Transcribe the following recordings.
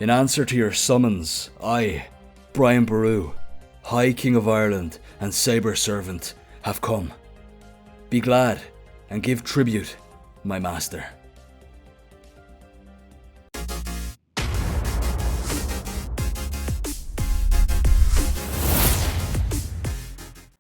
In answer to your summons, I, Brian Boru, High King of Ireland and Saber servant, have come. Be glad and give tribute, my master.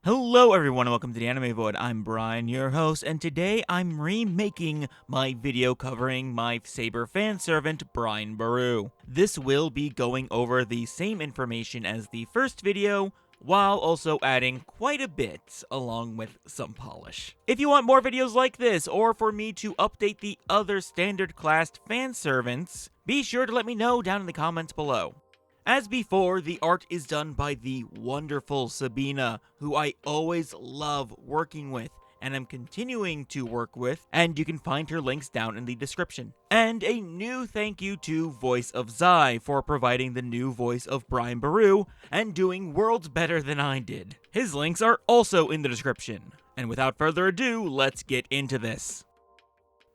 Hello everyone and welcome to the Anime Void. I'm Brian, your host, and today I'm remaking my video covering my Saber fanservant, Brian Boru. This will be going over the same information as the first video, while also adding quite a bit, along with some polish. If you want more videos like this, or for me to update the other standard classed fanservants, be sure to let me know down in the comments below. As before, the art is done by the wonderful Sabina, who I always love working with, and I'm continuing to work with, and you can find her links down in the description. And a new thank you to voiceofzai for providing the new voice of Brian Boru, and doing worlds better than I did. His links are also in the description. And without further ado, let's get into this.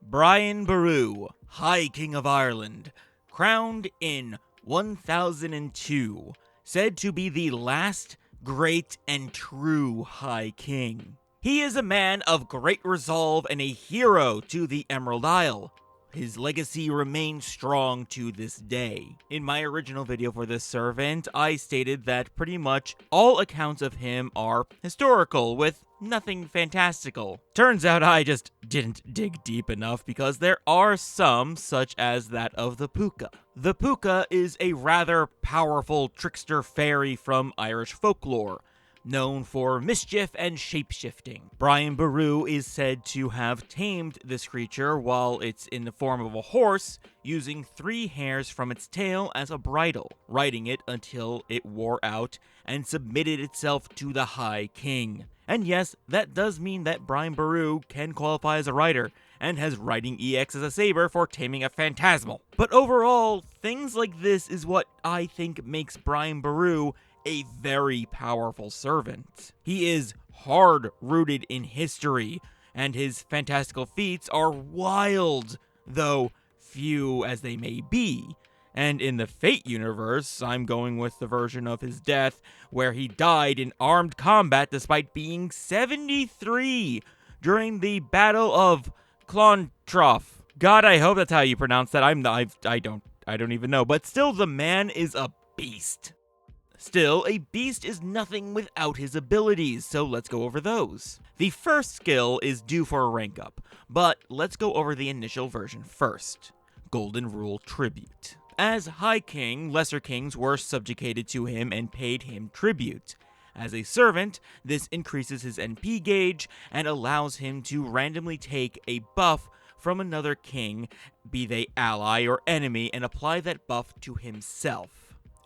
Brian Boru, High King of Ireland, crowned in 1002, said to be the last great and true High King. He is a man of great resolve and a hero to the Emerald Isle. His legacy remains strong to this day. In my original video for this servant, I stated that pretty much all accounts of him are historical, with nothing fantastical. Turns out I just didn't dig deep enough, because there are some, such as that of the Puka. The Puka is a rather powerful trickster fairy from Irish folklore, known for mischief and shapeshifting. Brian Boru is said to have tamed this creature while it's in the form of a horse, using 3 hairs from its tail as a bridle, riding it until it wore out and submitted itself to the High King. And yes, that does mean that Brian Boru can qualify as a rider, and has riding EX as a saber for taming a phantasmal. But overall, things like this is what I think makes Brian Boru a very powerful servant. He is hard-rooted in history, and his fantastical feats are wild, though few as they may be. And in the Fate universe, I'm going with the version of his death where he died in armed combat despite being 73 during the Battle of Clontroff. God, I hope that's how you pronounce that. I don't even know, but still, the man is a beast. Still, a beast is nothing without his abilities, so let's go over those. The first skill is due for a rank up, but let's go over the initial version first. Golden Rule Tribute. As High King, lesser kings were subjugated to him and paid him tribute. As a servant, this increases his NP gauge and allows him to randomly take a buff from another king, be they ally or enemy, and apply that buff to himself.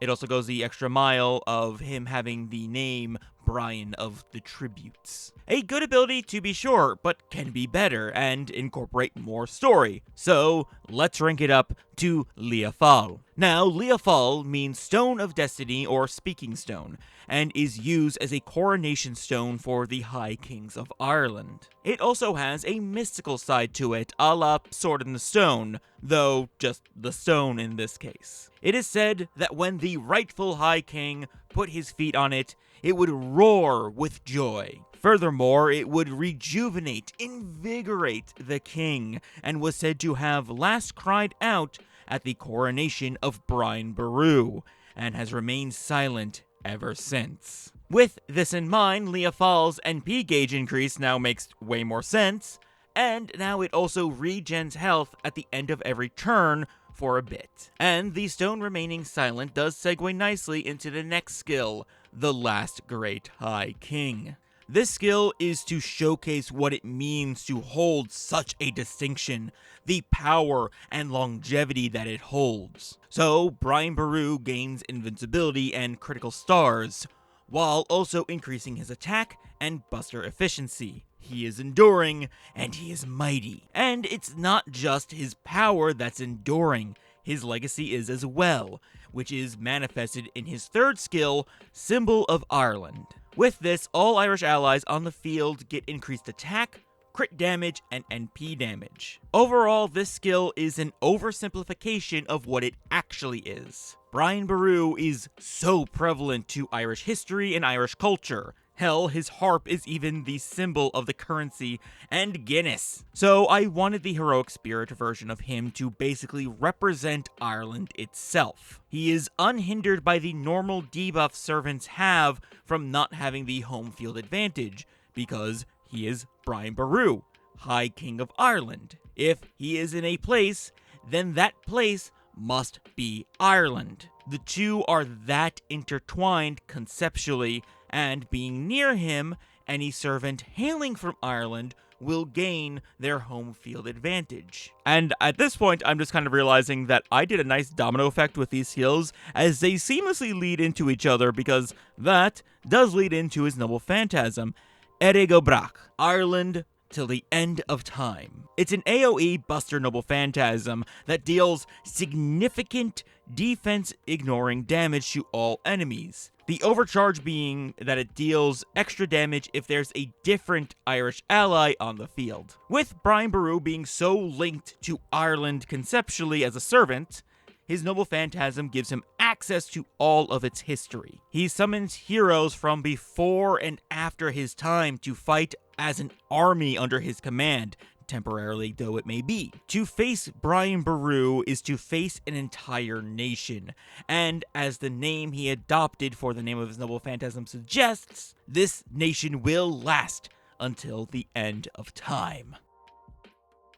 It also goes the extra mile of him having the name Brian of the Tributes. A good ability to be sure, but can be better and incorporate more story. So let's rank it up to Leafal. Now, Leafal means Stone of Destiny or Speaking Stone, and is used as a coronation stone for the High Kings of Ireland. It also has a mystical side to it, a la Sword in the Stone, though just the stone in this case. It is said that when the rightful High King put his feet on it, it would roar with joy. Furthermore, it would rejuvenate, invigorate the king, and was said to have last cried out at the coronation of Brian Boru, and has remained silent ever since. With this in mind, Leafal's NP gauge increase now makes way more sense, and now it also regens health at the end of every turn for a bit. And the stone remaining silent does segue nicely into the next skill, the Last Great High King. This skill is to showcase what it means to hold such a distinction, the power and longevity that it holds. So, Brian Boru gains invincibility and critical stars, while also increasing his attack and buster efficiency. He is enduring, and he is mighty. And it's not just his power that's enduring, his legacy is as well, which is manifested in his third skill, Symbol of Ireland. With this, all Irish allies on the field get increased attack, crit damage, and NP damage. Overall, this skill is an oversimplification of what it actually is. Brian Boru is so prevalent to Irish history and Irish culture. Hell, his harp is even the symbol of the currency and Guinness. So I wanted the heroic spirit version of him to basically represent Ireland itself. He is unhindered by the normal debuff servants have from not having the home field advantage, because he is Brian Boru, High King of Ireland. If he is in a place, then that place must be Ireland. The two are that intertwined conceptually, and being near him, any servant hailing from Ireland will gain their home field advantage. And at this point, I'm just kind of realizing that I did a nice domino effect with these skills as they seamlessly lead into each other, because that does lead into his noble phantasm, Erego Brach, Ireland till the end of time. It's an AoE Buster Noble Phantasm that deals significant defense-ignoring damage to all enemies. The overcharge being that it deals extra damage if there's a different Irish ally on the field. With Brian Boru being so linked to Ireland conceptually as a servant, his Noble Phantasm gives him access to all of its history. He summons heroes from before and after his time to fight as an army under his command, temporarily though it may be. To face Brian Boru is to face an entire nation, and as the name he adopted for the name of his Noble Phantasm suggests, this nation will last until the end of time.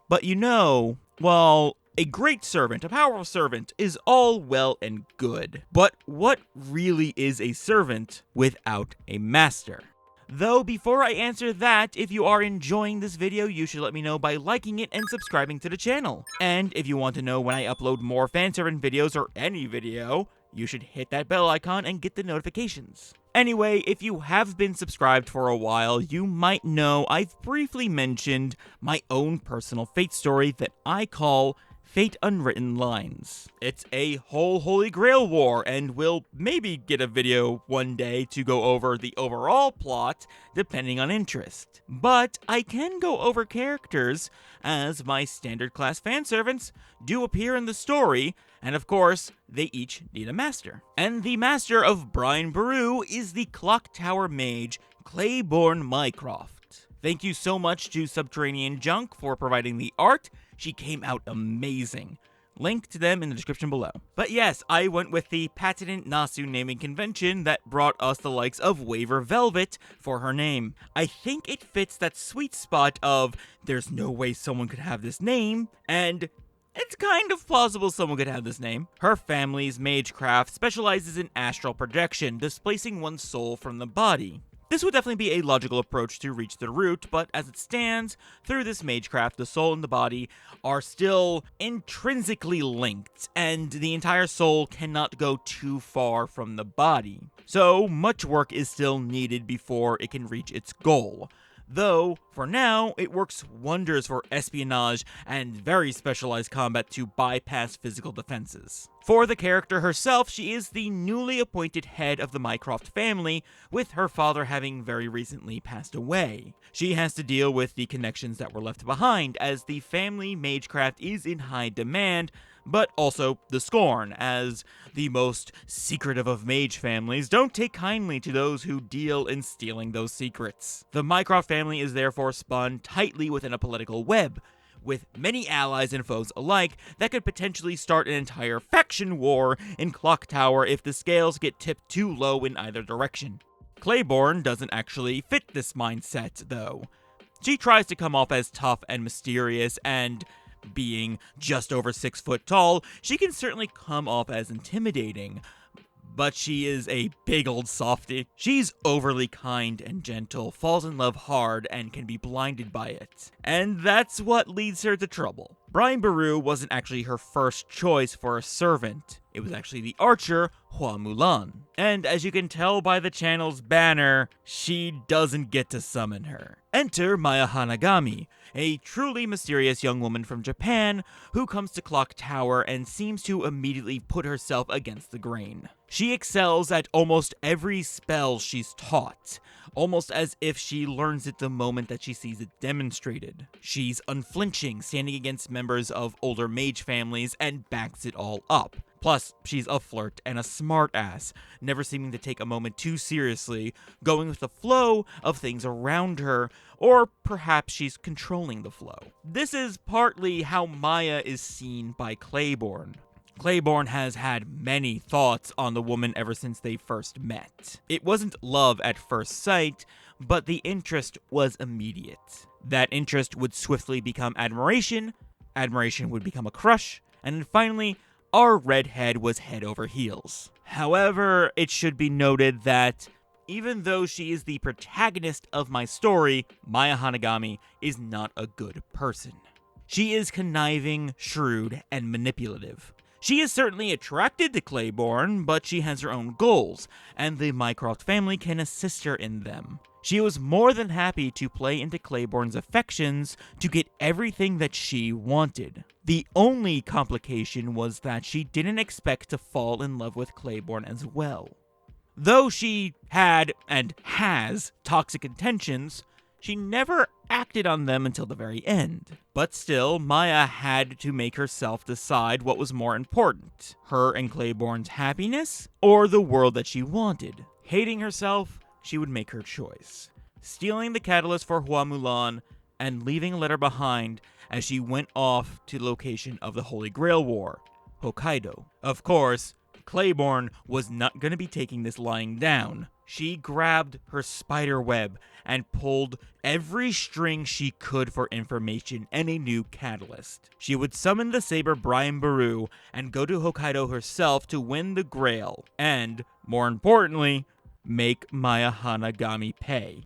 But well, a great servant, a powerful servant, is all well and good. But what really is a servant without a master? Though before I answer that, if you are enjoying this video, you should let me know by liking it and subscribing to the channel. And if you want to know when I upload more fanservant videos or any video, you should hit that bell icon and get the notifications. Anyway, if you have been subscribed for a while, you might know I've briefly mentioned my own personal fate story that I call Fate Unwritten Lines. It's a whole Holy Grail war, and we'll maybe get a video one day to go over the overall plot, depending on interest. But I can go over characters, as my standard class fanservants do appear in the story, and of course, they each need a master. And the master of Brian Boru is the Clock Tower mage, Clayborne Mycroft. Thank you so much to Subterranean Junk for providing the art. She came out amazing. Link to them in the description below. But yes, I went with the patented Nasu naming convention that brought us the likes of Waver Velvet for her name. I think it fits that sweet spot of there's no way someone could have this name, and it's kind of plausible someone could have this name. Her family's magecraft specializes in astral projection, displacing one's soul from the body. This would definitely be a logical approach to reach the root, but as it stands, through this magecraft, the soul and the body are still intrinsically linked, and the entire soul cannot go too far from the body. So much work is still needed before it can reach its goal. Though, for now, it works wonders for espionage and very specialized combat to bypass physical defenses. For the character herself, she is the newly appointed head of the Mycroft family, with her father having very recently passed away. She has to deal with the connections that were left behind, as the family magecraft is in high demand, but also the scorn, as the most secretive of mage families don't take kindly to those who deal in stealing those secrets. The Mycroft family is therefore spun tightly within a political web, with many allies and foes alike that could potentially start an entire faction war in Clock Tower if the scales get tipped too low in either direction. Clayborne doesn't actually fit this mindset, though. She tries to come off as tough and mysterious, and being just over 6 foot tall, she can certainly come off as intimidating, but she is a big old softie. She's overly kind and gentle, falls in love hard, and can be blinded by it. And that's what leads her to trouble. Brian Boru wasn't actually her first choice for a servant. It was actually the archer, Hua Mulan. And as you can tell by the channel's banner, she doesn't get to summon her. Enter Maya Hanagami, a truly mysterious young woman from Japan who comes to Clock Tower and seems to immediately put herself against the grain. She excels at almost every spell she's taught, almost as if she learns it the moment that she sees it demonstrated. She's unflinching, standing against members of older mage families, and backs it all up. Plus, she's a flirt and a smartass, never seeming to take a moment too seriously, going with the flow of things around her, or perhaps she's controlling the flow. This is partly how Maya is seen by Claiborne. Claiborne has had many thoughts on the woman ever since they first met. It wasn't love at first sight, but the interest was immediate. That interest would swiftly become admiration, admiration would become a crush, and then finally, our redhead was head over heels. However, it should be noted that even though she is the protagonist of my story, Maya Hanagami is not a good person. She is conniving, shrewd, and manipulative. She is certainly attracted to Claiborne, but she has her own goals, and the Mycroft family can assist her in them. She was more than happy to play into Claiborne's affections to get everything that she wanted. The only complication was that she didn't expect to fall in love with Claiborne as well. Though she had, and has, toxic intentions, she never acted on them until the very end. But still, Maya had to make herself decide what was more important, her and Claiborne's happiness, or the world that she wanted. Hating herself, she would make her choice, stealing the catalyst for Hua Mulan and leaving a letter behind as she went off to the location of the Holy Grail War, Hokkaido. Of course, Claiborne was not going to be taking this lying down. She grabbed her spider web and pulled every string she could for information and a new catalyst. She would summon the Saber Brian Boru and go to Hokkaido herself to win the Grail, and, more importantly, make Maya Hanagami pay.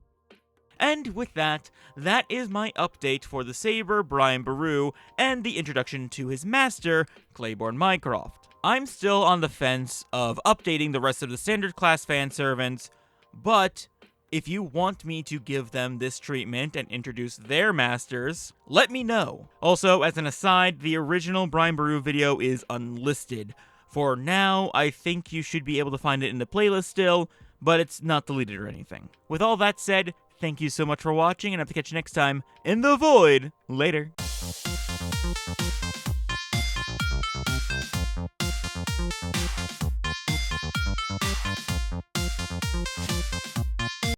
And with that, that is my update for the Saber Brian Boru and the introduction to his master, Claiborne Mycroft. I'm still on the fence of updating the rest of the standard class fan servants, but if you want me to give them this treatment and introduce their masters, let me know. Also, as an aside, the original Brian Boru video is unlisted. For now, I think you should be able to find it in the playlist still, but it's not deleted or anything. With all that said, thank you so much for watching, and I hope to catch you next time in the void. Later.